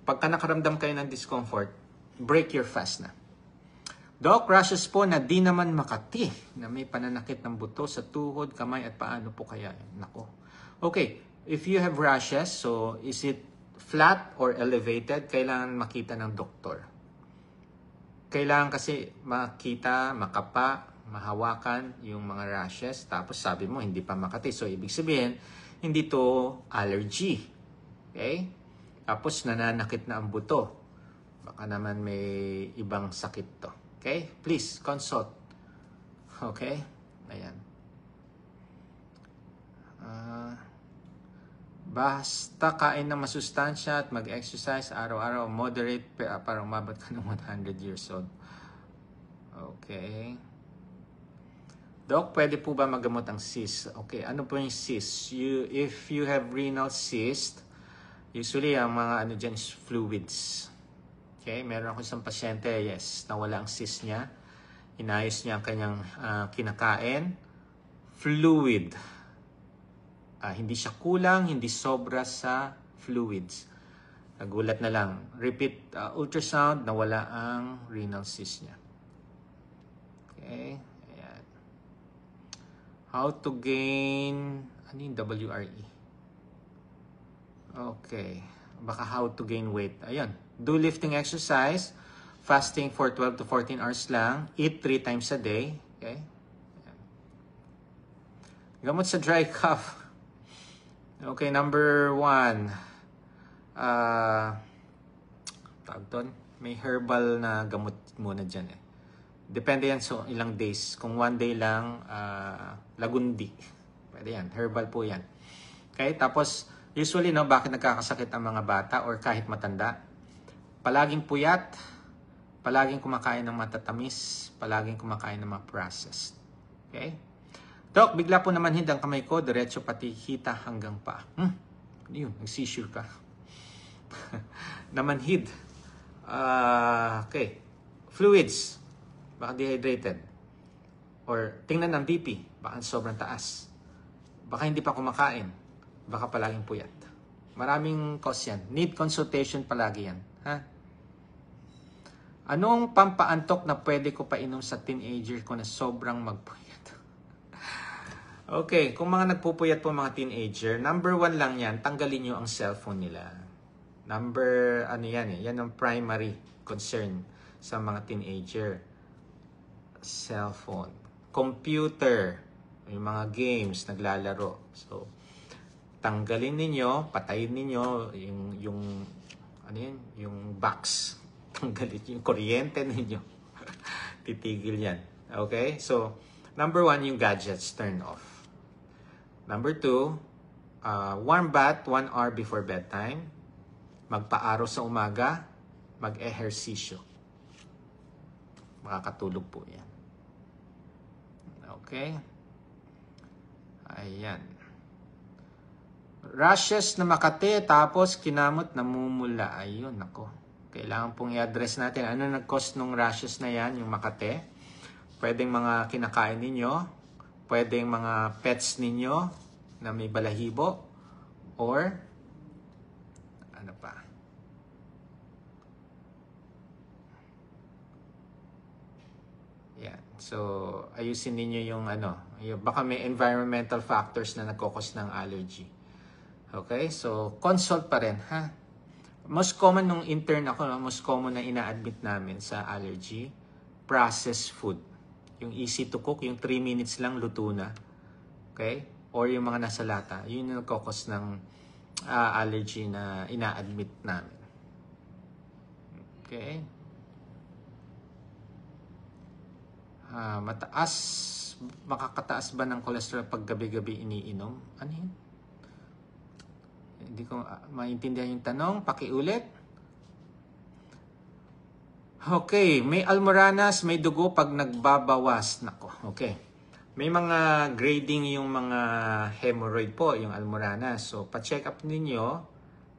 pagka nakaramdam kayo ng discomfort, break your fast na. Doc, rashes po na di naman makati. Na may pananakit ng buto sa tuhod, kamay, at paano po kaya? Nako. Okay, if you have rashes, so is it flat or elevated? Kailangan makita ng doktor. Kailangan kasi makita, makapa, mahawakan yung mga rashes. Tapos sabi mo, hindi pa makati. So, ibig sabihin, hindi to allergy. Okay? Tapos, nananakit na ang buto. Baka naman may ibang sakit to. Okay? Please, consult. Okay? Ayan. Basta kain ng masustansya at mag-exercise araw-araw, moderate para umabot ka ng 100 years old. Okay. Doc, pwede po ba magamot ang cyst? Okay, ano po yung cyst? If you have renal cyst, usually ang mga ano dyan is fluids. Okay, meron ako isang pasyente, yes, nawala ang cyst niya. Inayos niya ang kanyang kinakain. Fluid. Hindi siya kulang, hindi sobra sa fluids. Nagulat na lang. Repeat ultrasound, nawala ang renal cyst niya. Okay. Ayan. How to gain, ano yung WRE? Okay. Baka how to gain weight. Ayan. Do lifting exercise. Fasting for 12 to 14 hours lang. Eat 3 times a day. Okay. Ayan. Gamot sa dry cough. Okay, number 1. Tawag doon. May herbal na gamot muna dyan eh. Depende yan so ilang days. Kung 1 day lang, lagundi. Pwede yan. Herbal po yan. Okay, tapos usually, no, bakit nagkakasakit ang mga bata or kahit matanda? Palaging puyat, palaging kumakain ng matatamis, palaging kumakain ng mga processed. Okay? Dok, bigla po naman ang kamay ko, diretso pati hita hanggang pa. Ano yun? Nag-seizure ka. Namanhid. Okay. Fluids. Baka dehydrated. Or tingnan ng BP. Baka sobrang taas. Baka hindi pa kumakain. Baka palaging puyat. Maraming cause yan. Need consultation palagi yan. Ha? Anong pampaantok na pwede ko painom sa teenager ko na sobrang magpuyat? Okay, kung mga nagpupuyat po mga teenager, number 1 lang yan, tanggalin nyo ang cellphone nila. Number, ano yan eh, yan ang primary concern sa mga teenager. Cellphone. Computer. Yung mga games, naglalaro. So, tanggalin ninyo, patayin ninyo yung ano yun, yung box. Tanggalin yung kuryente ninyo. Titigil yan. Okay? So, number 1, yung gadgets, turn off. Number 2, warm bath 1 hour before bedtime. Magpaaraw sa umaga. Mag-ehersisyo. Makakatulog po yan. Okay? Ayan. Rashes na Makati, tapos kinamot, namumula. Ayun, nako. Kailangan pong i-address natin. Ano nag-cause nung rashes na yan, yung Makati? Pwedeng mga kinakain ninyo. Pwedeng mga pets ninyo na may balahibo. Or, ano pa? Yan. So, ayusin ninyo yung ano. Baka may environmental factors na nagkukos ng allergy. Okay? So, consult pa rin, ha? Most common nung intern ako, most common na ina-admit namin sa allergy, processed food. Yung easy to cook, yung 3 minutes lang luto na. Okay? Or yung mga nasa lata. Yun yung nagkukos ng allergy na ina-admit namin. Okay? Makakataas ba ng cholesterol pag gabi-gabi iniinom? Ano yun? Hindi ko maintindihan yung tanong. Pakiulit. Okay, may almoranas, may dugo pag nagbabawas. Nako, okay. May mga grading yung mga hemorrhoid po, yung almoranas. So, pa-check up ninyo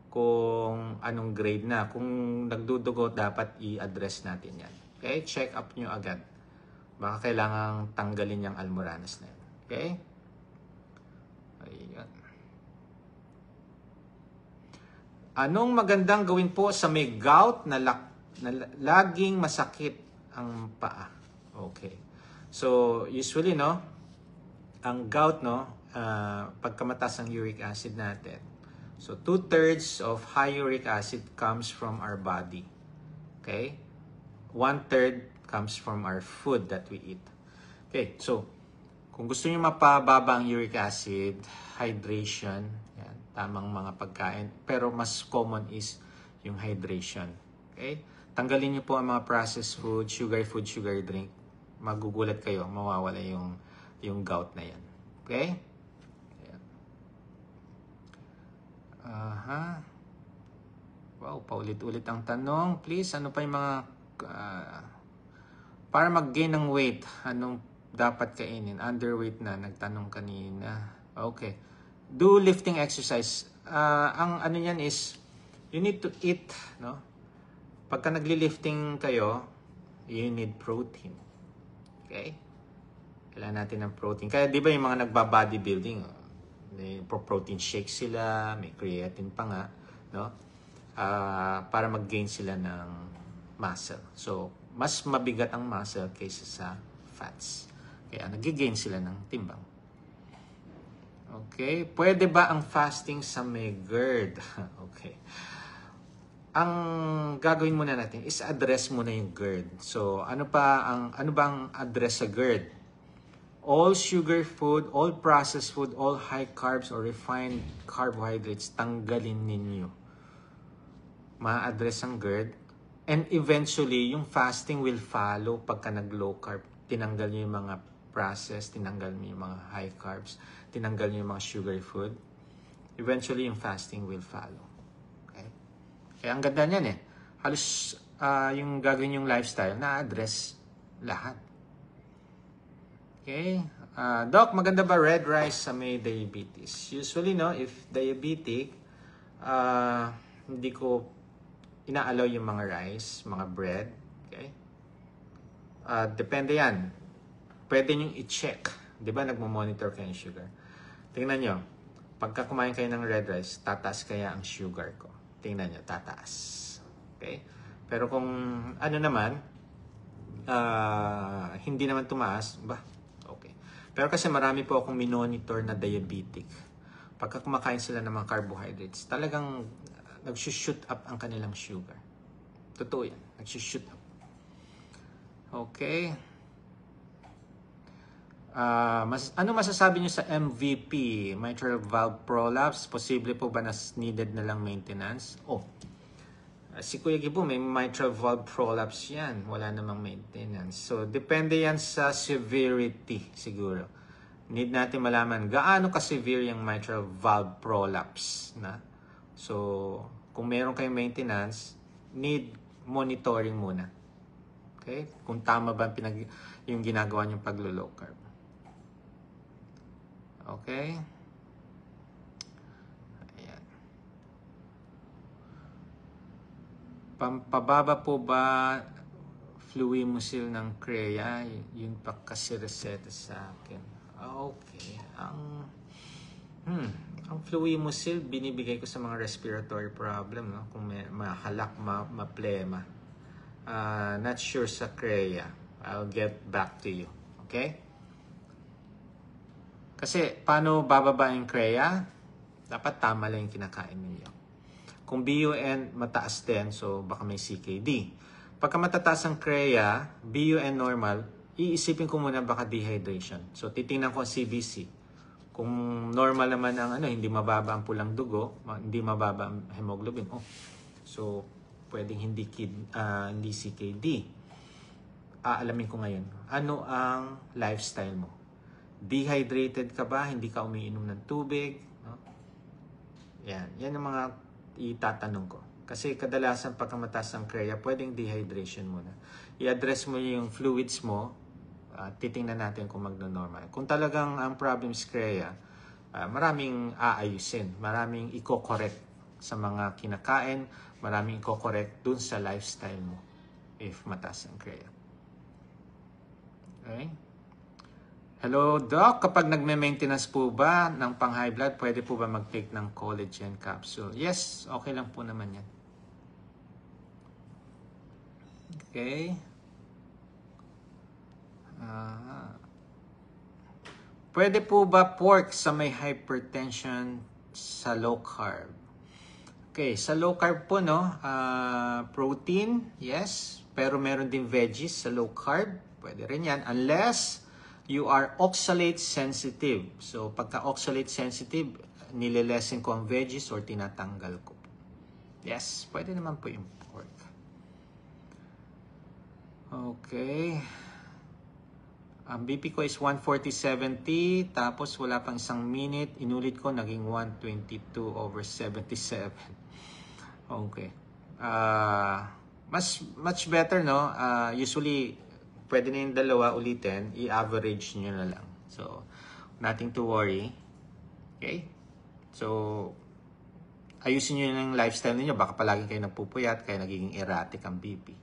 kung anong grade na. Kung nagdudugo, dapat i-address natin yan. Okay, check up nyo agad. Baka kailangang tanggalin yung almoranas na yan. Okay? Ayan. Anong magandang gawin po sa may gout na laging masakit ang paa? Okay. So, usually, no, ang gout, no, pagkamataas ang uric acid natin. So, 2/3 of high uric acid comes from our body. Okay? 1/3 comes from our food that we eat. Okay, so, kung gusto niyo mapababa ang uric acid, hydration, yan, tamang mga pagkain. Pero mas common is yung hydration. Okay? Tanggalin niyo po ang mga processed food, sugar drink. Magugulat kayo, mawawala yung gout na yan. Okay? Ayan. Wow, paulit-ulit ang tanong. Please, ano pa yung mga para mag-gain ng weight, anong dapat kainin? Underweight na, nagtanong kanina. Okay. Do lifting exercise. Ang ano yan is, you need to eat, no? Pagka nagli-lifting kayo, you need protein. Okay? Kailangan natin ng protein. Kaya di ba yung mga nagba-bodybuilding, May protein shake sila, may creatine pa nga, no? Para mag-gain sila ng muscle. So, mas mabigat ang muscle kaysa sa fats. Kaya nag-gain sila ng timbang. Okay, pwede ba ang fasting sa may GERD? Okay. Ang gagawin muna natin is address muna yung GERD. So, ano ba ang address sa GERD? All sugar food, all processed food, all high carbs or refined carbohydrates, tanggalin ninyo. Ma-address ang GERD. And eventually, yung fasting will follow pagka nag-low carb. Tinanggal nyo yung mga processed, tinanggal nyo yung mga high carbs, tinanggal nyo yung mga sugar food. Eventually, yung fasting will follow. Okay? Kaya ang ganda niyan halos yung gagawin yung lifestyle, na-address lahat. Okay? Doc, maganda ba red rice sa may diabetes? Usually, no, if diabetic, hindi ko ina-allow yung mga rice, mga bread. Okay? Depende yan. Pwede nyo i-check. Di ba, nagmo-monitor kayo ng sugar. Tingnan nyo. Pagka kumain kayo ng red rice, tataas kaya ang sugar ko. Tingnan nyo, tataas. Okay? Pero kung ano naman, hindi naman tumaas, okay. Pero kasi marami po akong minonitor na diabetic. Pagka kumakain sila ng mga carbohydrates, talagang nag-shoot up ang kanilang sugar. Totoo yan. Nag-shoot up. Okay. Ano masasabi niyo sa MVP, mitral valve prolapse? Posible po ba na needed na lang maintenance? Si Kuya Gibo, may mitral valve prolapse yan. Wala namang maintenance. So, depende yan sa severity siguro. Need natin malaman gaano ka-severe yung mitral valve prolapse. So, kung meron kayong maintenance, need monitoring muna. Okay? Kung tama ba yung ginagawa niyong paglo-low carb. Okay? Ayan. Pababa po ba fluimusil ng CREA? Yun pa kasi reseta sa akin. Okay. Ang fluimusil, binibigay ko sa mga respiratory problem, no? Kung may mahalak, maplema. Not sure sa CREA. I'll get back to you. Okay? Kasi, paano bababa yung CREA? Dapat tama lang yung kinakain ninyo. Kung BUN, mataas din, so baka may CKD. Pagka matataas ang CREA, BUN normal, iisipin ko muna baka dehydration. So, titingnan ko ang CBC. Kung normal naman ang hindi mababa ang pulang dugo, hindi mababa ang hemoglobin. So, pwedeng hindi CKD. Aalamin ko ngayon. Ano ang lifestyle mo? Dehydrated ka ba? Hindi ka umiinom ng tubig? No? Yan ang mga itatanong ko. Kasi kadalasan pagka mataas ang CREA, pwedeng dehydration muna. I-address mo yung fluids mo, titingnan natin kung magno-normal. Kung talagang ang problem is CREA, maraming aayusin, maraming i-correct sa mga kinakain, maraming i-correct dun sa lifestyle mo if mataas ang CREA. Okay? Hello, Doc. Kapag nagme-maintenance po ba ng pang-high blood, pwede po ba mag-take ng collagen capsule? Yes, okay lang po naman yan. Okay. Pwede po ba pork sa may hypertension sa low carb? Okay, sa low carb po, no? Protein, yes. Pero meron din veggies sa low carb. Pwede rin yan. Unless you are oxalate sensitive. So, pagka oxalate sensitive, nililesen ko ang veggies or tinatanggal ko. Yes, pwede naman po yung pork. Okay. Ang BP ko is 140/70, tapos wala pang isang minute. Inulit ko, naging 122/77. Okay. Much better, no? Usually, pwede na yung dalawa ulitin, i-average nyo na lang. So, nothing to worry. Okay? So, ayusin nyo yung lifestyle niyo. Baka palagi kayo nagpupuyat, kaya nagiging erratic ang BP.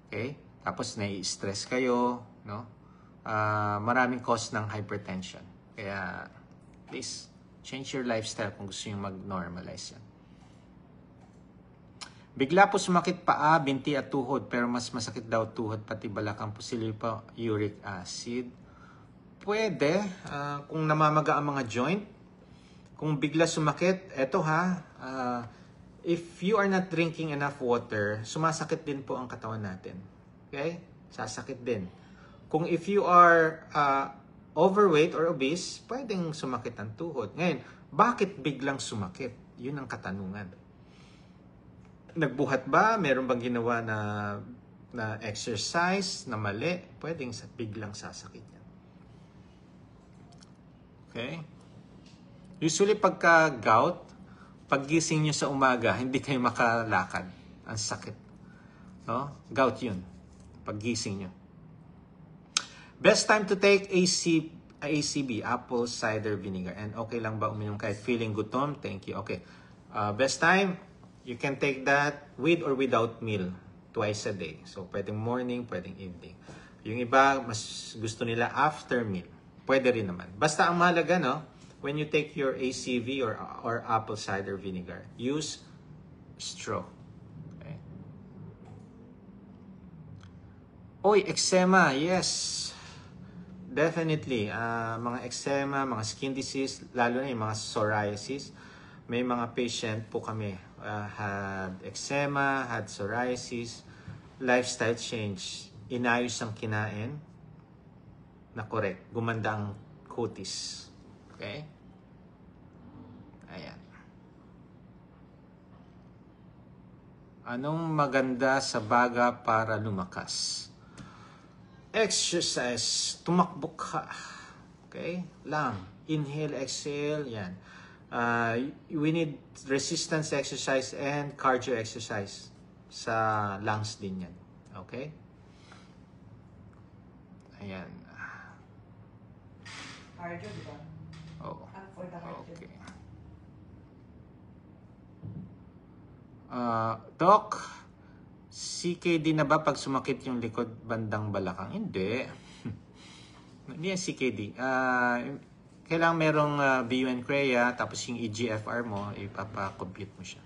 Okay? Tapos, nai-stress kayo, no? Maraming cause ng hypertension. Kaya, please, Change your lifestyle kung gusto nyo mag-normalize yan. Bigla po sumakit paa, binti at tuhod, pero mas masakit daw tuhod pati balakang, posible pa uric acid. Pwede, kung namamaga ang mga joint. Kung bigla sumakit, eto if you are not drinking enough water, sumasakit din po ang katawan natin. Okay? Sasakit din. Kung if you are overweight or obese, pwedeng sumakit ang tuhod. Ngayon, bakit biglang sumakit? Yun ang katanungan. Nagbuhat ba? Meron bang ginawa na exercise na mali? Pwedeng biglang sasakit yan. Okay? Usually pagka gout, paggising nyo sa umaga, hindi kayo makalakad. Ang sakit. No? Gout yun. Paggising nyo. Best time to take ACB, apple cider vinegar. And okay lang ba uminom kahit feeling gutom? Thank you. Okay. Best time, you can take that with or without meal twice a day. So, pwedeng morning, pwedeng evening. Yung iba, mas gusto nila after meal. Pwede rin naman. Basta ang mahalaga, no? When you take your ACV or apple cider vinegar, use straw. Okay. Oy, eczema. Yes. Definitely. Mga eczema, mga skin disease, lalo na yung mga psoriasis. May mga patient po kami had eczema, had psoriasis, lifestyle change, inayos ang kinain, na correct, gumanda ang kutis. Okay? Ayan. Anong maganda sa baga para lumakas? Exercise. Tumakbo ka. Okay? Lang. Inhale, exhale. Yan. We need resistance exercise and cardio exercise sa lungs din yan. Okay? Ayan. Cardio, di ba? Oo. For the cardio. Okay. Doc, CKD na ba pag sumakit yung likod bandang balakang? Hindi. Hindi yan CKD. Kailangan merong BUN CREA, tapos yung EGFR mo, ipapakompute mo siya.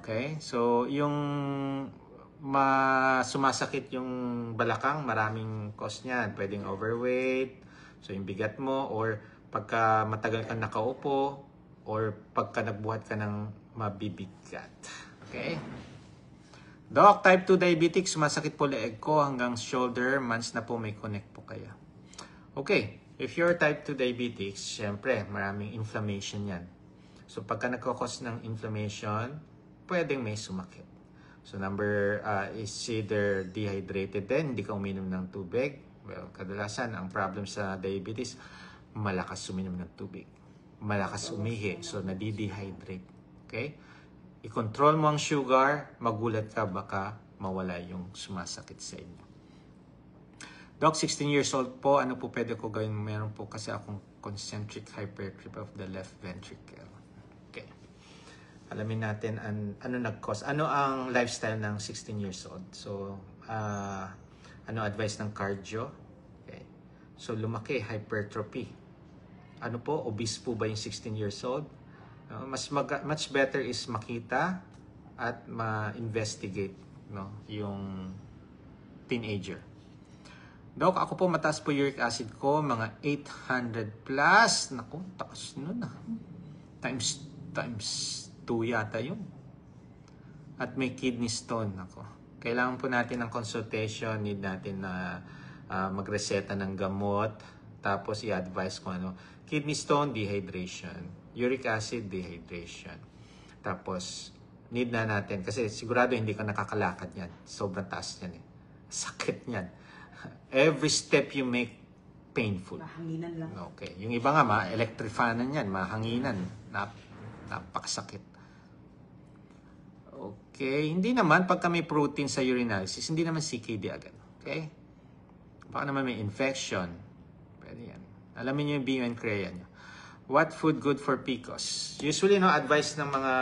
Okay? So, yung sumasakit yung balakang, maraming cause niyan. Pwedeng overweight, so yung bigat mo, or pagka matagal kang nakaupo, or pagka nagbuhat ka ng mabibigat. Okay? Doc, type 2 diabetic, sumasakit po leeg ko hanggang shoulder, months na po, may connect po kaya. Okay. If you're type 2 diabetics, syempre, maraming inflammation yan. So, pagka nagkakos ng inflammation, pwedeng may sumakit. So, number is either dehydrated din, hindi ka uminom ng tubig. Well, kadalasan, ang problem sa diabetes, malakas uminom ng tubig. Malakas umihi, so nadi-dehydrate. Okay? I-control mo ang sugar, magulat ka, baka mawala yung sumasakit sa inyo. Doc, 16 years old po. Ano po pwede ko gawin? Meron po kasi akong concentric hypertrophy of the left ventricle. Okay. Alamin natin ano nag-cause. Ano ang lifestyle ng 16 years old? So, ano advice ng cardio? Okay. So, lumaki, hypertrophy. Ano po? Obese po ba yung 16 years old? Much better is makita at ma-investigate, no, yung teenager. Doc, ako po mataas po uric acid ko, mga 800 plus. Naku, taas nun ah. Times 2 yata yun. At may kidney stone. Naku. Kailangan po natin ng consultation. Need natin na magreseta ng gamot. Tapos i-advise ko ano. Kidney stone, dehydration. Uric acid, dehydration. Tapos, need na natin. Kasi sigurado hindi ka nakakalakad yan. Sobrang taas yan eh. Sakit yan. Every step you make, painful. Mahanginan lang. Okay. Yung iba nga, ma-electrifanan yan, mahanginan. Napakasakit. Okay. Hindi naman, pagka may protein sa urinalysis, hindi naman CKD agad. Okay? Baka naman may infection. Pwede yan. Alamin nyo yung BUN CREA nyo. What food good for PCOS? Usually, no, advice ng mga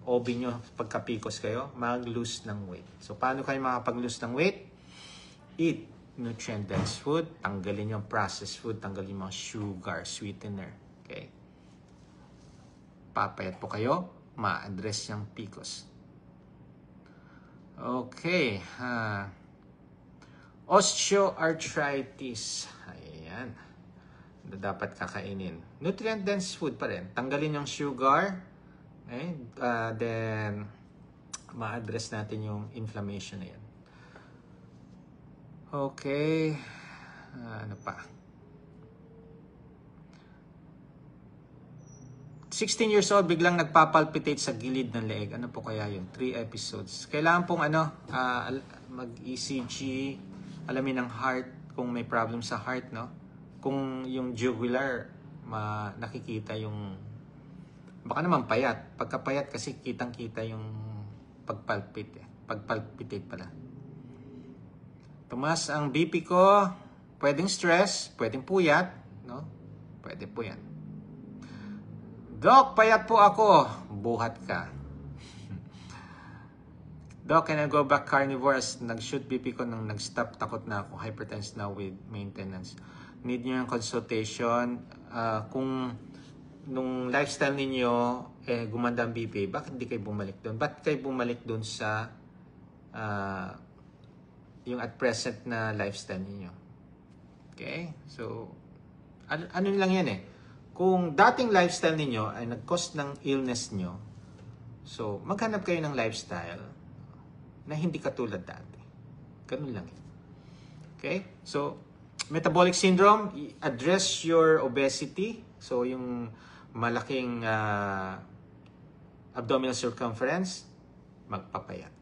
OB nyo, pagka PCOS kayo, mag-lose ng weight. So, paano kayo makapag-lose ng weight? Eat nutrient-dense food, tanggalin yung processed food, tanggalin yung mga sugar, sweetener. Okay? Okay? Papayat po kayo, ma-address yung PCOS. Okay. Osteoarthritis. Ayan. Dapat kakainin. Nutrient-dense food pa rin. Tanggalin yung sugar. Okay? Then, ma-address natin yung inflammation na yan. Okay. Ano pa? 16 years old, biglang nagpapalpitate sa gilid ng leeg. Ano po kaya yun? 3 episodes. Kailangan pong mag-ECG, alamin ang heart, kung may problem sa heart, no? Kung yung jugular, nakikita yung, baka naman payat. Pagkapayat kasi kitang-kita yung pagpalpitate pala. Tumaas ang BP ko, pwedeng stress, pwedeng puyat, no? Pwede po yan. Doc, payat po ako. Buhat ka. Doc, can I go back carnivore as nag-shoot BP ko nang nag-stop? Takot na ako. Hypertense now with maintenance. Need nyo yung consultation. Kung nung lifestyle ninyo, gumanda ang BP, bakit hindi kayo bumalik doon? Bakit kayo bumalik doon sa yung at present na lifestyle ninyo? Okay? So, ano lang yan Kung dating lifestyle ninyo ay nag-cause ng illness nyo, so maghanap kayo ng lifestyle na hindi katulad dati. Ganun lang yun. Okay? So, metabolic syndrome, address your obesity. So, yung malaking abdominal circumference, magpapayat.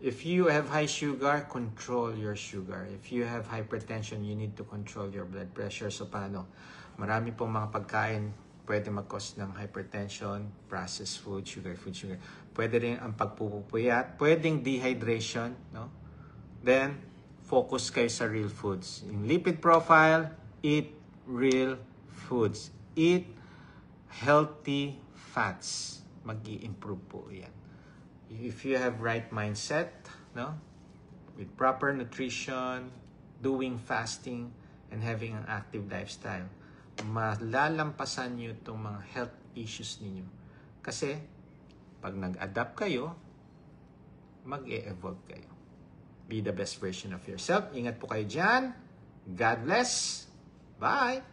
If you have high sugar, control your sugar. If you have hypertension, you need to control your blood pressure. So, paano? Marami pong mga pagkain pwede mag-cause ng hypertension, processed food, sugar. Pwede rin ang pagpupuyat, pwedeng dehydration, no? Then, focus kayo sa real foods. In lipid profile, eat real foods. Eat healthy fats. Mag-i-improve po yan. If you have right mindset, no? With proper nutrition, doing fasting, and having an active lifestyle, malalampasan nyo itong mga health issues ninyo. Kasi, pag nag-adapt kayo, mag-e-evolve kayo. Be the best version of yourself. Ingat po kayo dyan. God bless. Bye!